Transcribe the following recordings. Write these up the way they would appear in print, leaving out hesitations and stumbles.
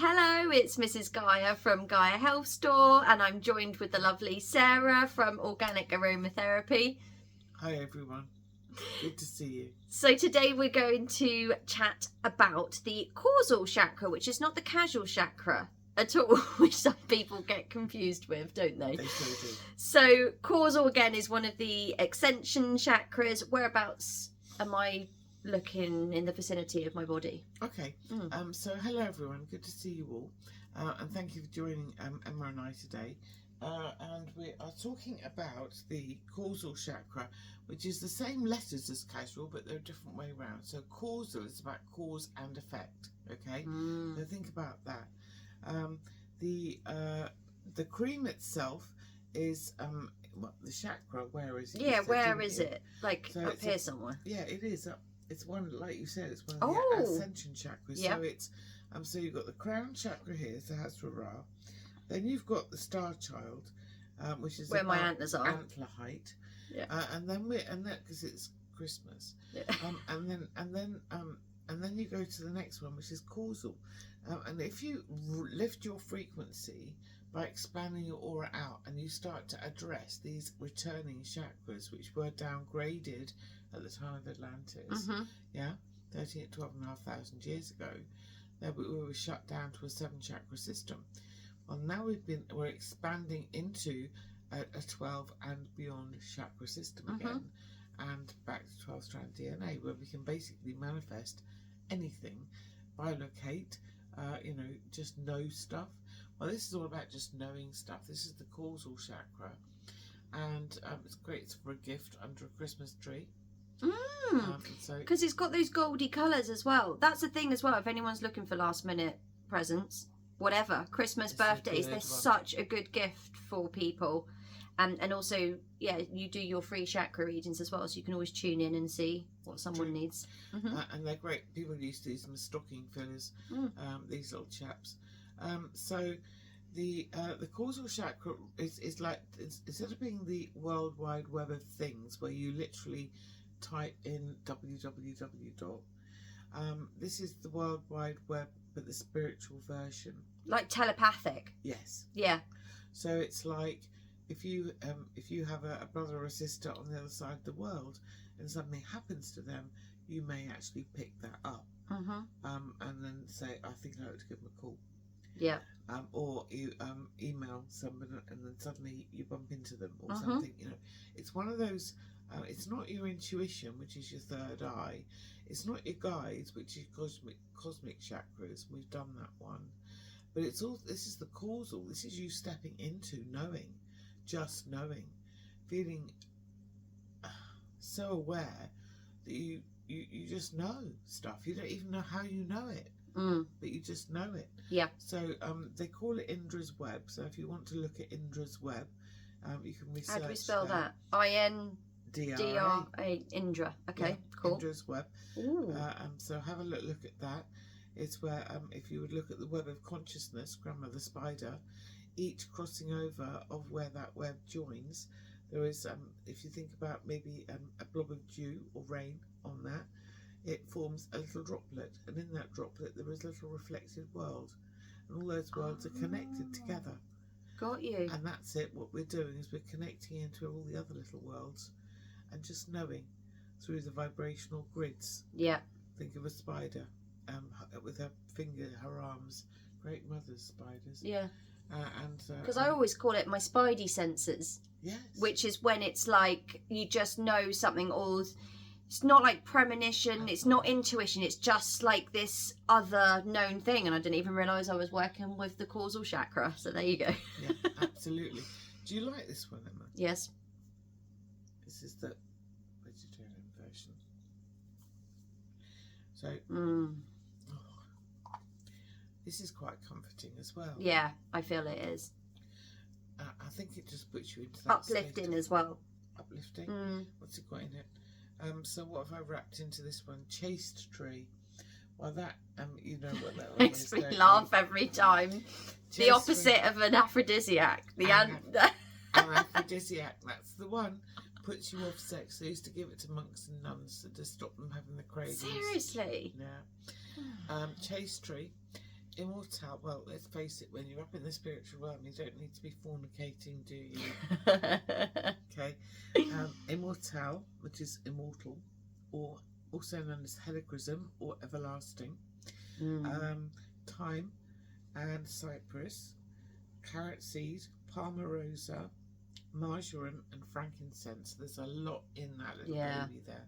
Hello, it's Mrs Gaia from Gaia Health Store, and I'm joined with the lovely Sarah from Organic Aromatherapy. Hi everyone, good to see you. So today we're going to chat about the Causal Chakra, which is not the casual chakra at all, which some people get confused with, don't they? They so do. So Causal, again, is one of the ascension chakras. Whereabouts am I looking in the vicinity of my body? Okay, so hello everyone, good to see you all, and thank you for joining Emma and I today. And we are talking about the causal chakra, which is the same letters as casual, but they're a different way around. So causal is about cause and effect. Okay, so think about that. The cream itself is the chakra. Where is it? Yeah, where is it? Like so up here somewhere. Yeah, it is up. It's one, like you said, it's one of the ascension chakras. Yep. So it's so you've got the crown chakra here, Sahasrara. Then you've got the star child, which is where my antlers are, antler height. Yeah. And then because it's Christmas. Yeah. And then you go to the next one, which is causal. And if you lift your frequency by expanding your aura out, and you start to address these returning chakras, which were downgraded at the time of Atlantis, 12,500 years ago, we were shut down to a 7-chakra system. Well, now we're expanding into a 12 and beyond chakra system again, and back to 12-strand DNA, where we can basically manifest anything, bilocate, just know stuff. Well, this is all about just knowing stuff. This is the causal chakra, and it's great for a gift under a Christmas tree. Because it's got those goldy colours as well. That's the thing as well. If anyone's looking for last minute presents, whatever, Christmas, birthdays, they're such a good gift for people. And also, yeah, you do your free chakra readings as well, so you can always tune in and see what someone needs. And they're great. People used to use them as stocking fillers, these little chaps. So the causal chakra is like, instead of being the World Wide Web of things, where you literally type in www. This is the World Wide Web, but the spiritual version. Like telepathic. Yes. Yeah. So it's like if you have a brother or a sister on the other side of the world, and something happens to them, you may actually pick that up, and then say, I think I ought to give them a call. Yeah. Or you email somebody, and then suddenly you bump into them or something. It's one of those. It's not your intuition, which is your third eye. It's not your guides, which is cosmic chakras. We've done that one. But it's all. This is the causal. This is you stepping into knowing, just knowing, feeling so aware that you just know stuff. You don't even know how you know it, but you just know it. Yeah. So they call it Indra's web. So if you want to look at Indra's web, you can research. How do we spell that? I-N-D-R-A, Indra. Okay, yeah, cool. Indra's web. So have a look at that. It's where if you would look at the web of consciousness, grandmother spider, each crossing over of where that web joins, there is if you think about maybe a blob of dew or rain on that, it forms a little droplet, and in that droplet there is a little reflected world, and all those worlds are connected together. Got you. And that's it. What we're doing is we're connecting into all the other little worlds, and just knowing through the vibrational grids. Yeah. Think of a spider, with her finger, her arms, great mother's spiders. Yeah. Because I always call it my spidey senses. Yes. Which is when it's like you just know something, or it's not like premonition, it's not intuition, it's just like this other known thing, and I didn't even realise I was working with the causal chakra. So there you go. Yeah, absolutely. Do you like this one, Emma? Yes. This is the vegetarian version. So this is quite comforting as well. Yeah, I feel it is. I think it just puts you into that uplifting as well. Uplifting. What's it got in it? So what have I wrapped into this one? Chaste tree. Well, that you know what that one makes me laugh every time. Chaste the opposite tree. Of an aphrodisiac. An aphrodisiac. That's the one. Puts you off sex. They used to give it to monks and nuns to stop them having the cravings. Seriously? Yeah. Chaste tree Immortal. Well, let's face it. When you're up in the spiritual realm, you don't need to be fornicating, do you? Okay. Immortal, which is immortal, or also known as helichrysum or everlasting. Thyme and cypress, carrot seed, palmarosa, marjoram, and frankincense. There's a lot in that little baby there.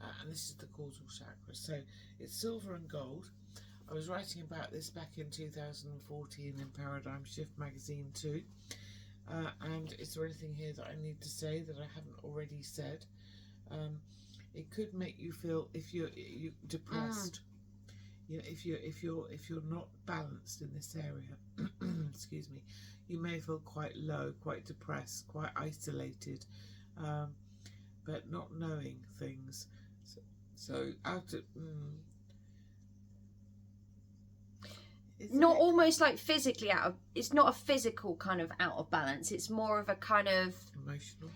And this is the causal chakra. So it's silver and gold. I was writing about this back in 2014 in Paradigm Shift magazine too. And is there anything here that I need to say that I haven't already said? It could make you feel, if you're depressed, you know, if you're not balanced in this area, excuse me, you may feel quite low, quite depressed, quite isolated, but not knowing things. So out of not almost like physically out of, it's not a physical kind of out of balance, it's more of a kind of emotional,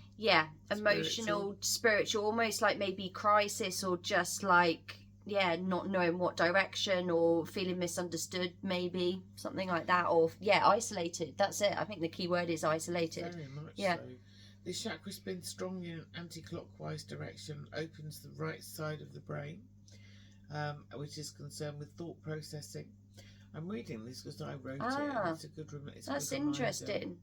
emotional, spiritual, almost like maybe crisis, or just like not knowing what direction, or feeling misunderstood, maybe something like that, or isolated. That's it. I think the key word is isolated. Very much so. This chakra spins strongly in an anti-clockwise direction, opens the right side of the brain, which is concerned with thought processing. I'm reading this because I wrote it, and it's a good reminder. That's interesting.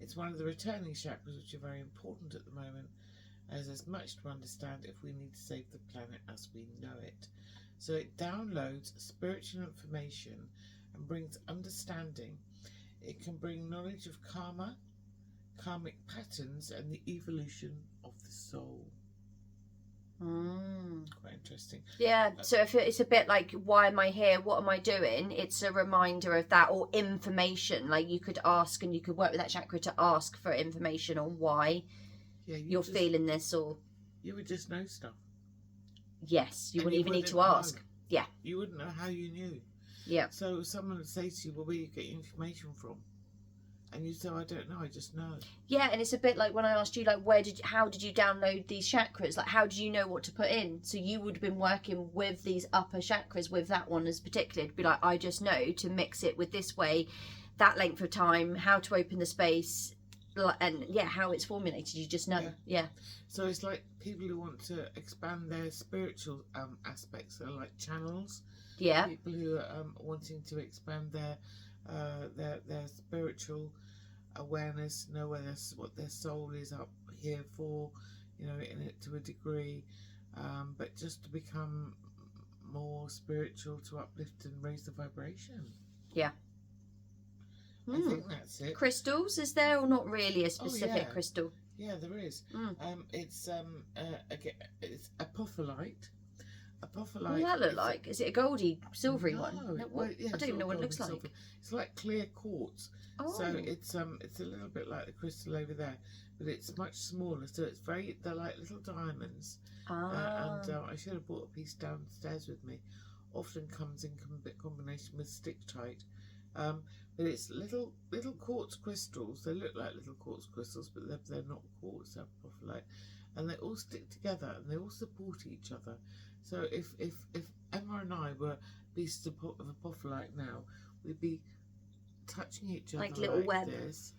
It's one of the returning chakras, which are very important at the moment, as there's much to understand if we need to save the planet as we know it. So it downloads spiritual information and brings understanding. It can bring knowledge of karma, karmic patterns, and the evolution of the soul. Quite interesting. So if it's a bit like, why am I here, what am I doing, it's a reminder of that, or information. Like you could ask, and you could work with that chakra to ask for information on why you're feeling this, or you would just know stuff. Yes, you wouldn't even need to ask. Know. You wouldn't know how you knew. So someone would say to you, well, where do you get your information from? And you say, I don't know, I just know. And it's a bit like when I asked you, like, how did you download these chakras? Like, how do you know what to put in? So you would have been working with these upper chakras, with that one as particular. To be like, I just know to mix it with this way, that length of time, how to open the space, and how it's formulated. You just know. So it's like people who want to expand their spiritual aspects. They're like channels. People who are wanting to expand their spiritual awareness, know what their soul is up here for, you know, in it to a degree, but just to become more spiritual, to uplift and raise the vibration. I think that's it. Crystals, is there, or not really a specific crystal? There is. It's apophyllite. What does that look like? Is it a goldy, silvery one? No, I don't even know what it looks like. It's like clear quartz. So it's a little bit like the crystal over there, but it's much smaller. So they're like little diamonds. And I should have brought a piece downstairs with me. Often comes in combination with Stick-Tite. But it's little quartz crystals. They look like little quartz crystals, but they're not quartz. They're apophyllite, and they all stick together and they all support each other. So if Emma and I were pieces of apophyllite now, we'd be touching each other like little web. This,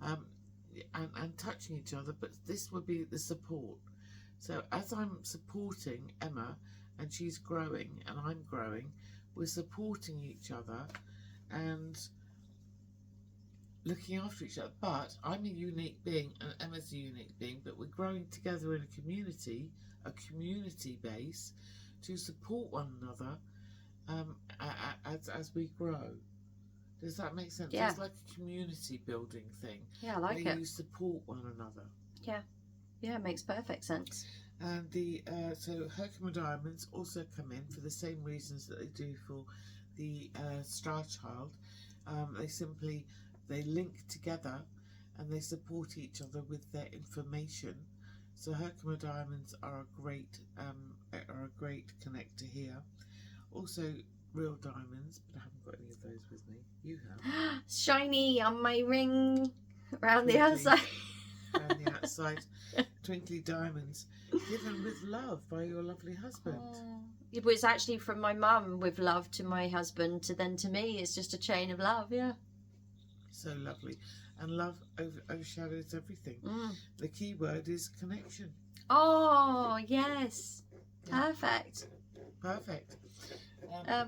and touching each other. But this would be the support. So as I'm supporting Emma, and she's growing and I'm growing, we're supporting each other and looking after each other. But I'm a unique being and Emma's a unique being, but we're growing together in a community base to support one another as we grow. Does that make sense? It's like a community building thing. I like where it. You support one another. It makes perfect sense. And the so Herkimer diamonds also come in for the same reasons that they do for the Star Child. They link together and they support each other with their information. So Herkimer diamonds are a great connector here. Also real diamonds, but I haven't got any of those with me. You have. Shiny on my ring, around the outside. Around the outside. twinkly diamonds, given with love by your lovely husband. Oh. It was actually from my mum with love to my husband to then to me. It's just a chain of love, yeah. So lovely. And love overshadows everything. Mm. The key word is connection. Oh, yes. Yeah. Perfect. Perfect.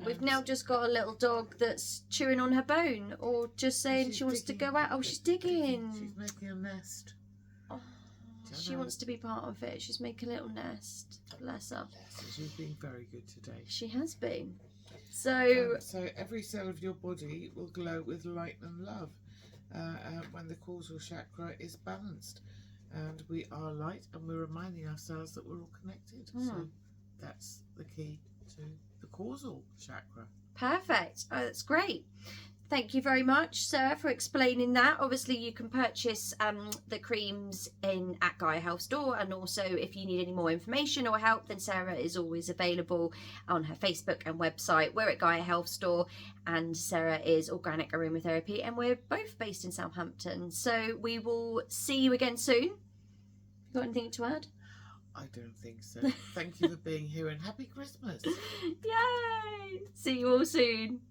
We've now just got a little dog that's chewing on her bone or just saying she wants to go out. Oh, she's digging. She's making a nest. Oh, she wants to be part of it. She's making a little nest. Bless her. She's been very good today. She has been. So every cell of your body will glow with light and love when the causal chakra is balanced. And we are light, and we're reminding ourselves that we're all connected. So that's the key to the causal chakra. Perfect. Oh, that's great. Thank you very much, Sarah, for explaining that. Obviously, you can purchase the creams at Gaia Health Store, and also if you need any more information or help, then Sarah is always available on her Facebook and website. We're at Gaia Health Store, and Sarah is Organic Aromatherapy, and we're both based in Southampton. So we will see you again soon. You got anything to add? I don't think so. Thank you for being here, and happy Christmas. Yay! See you all soon.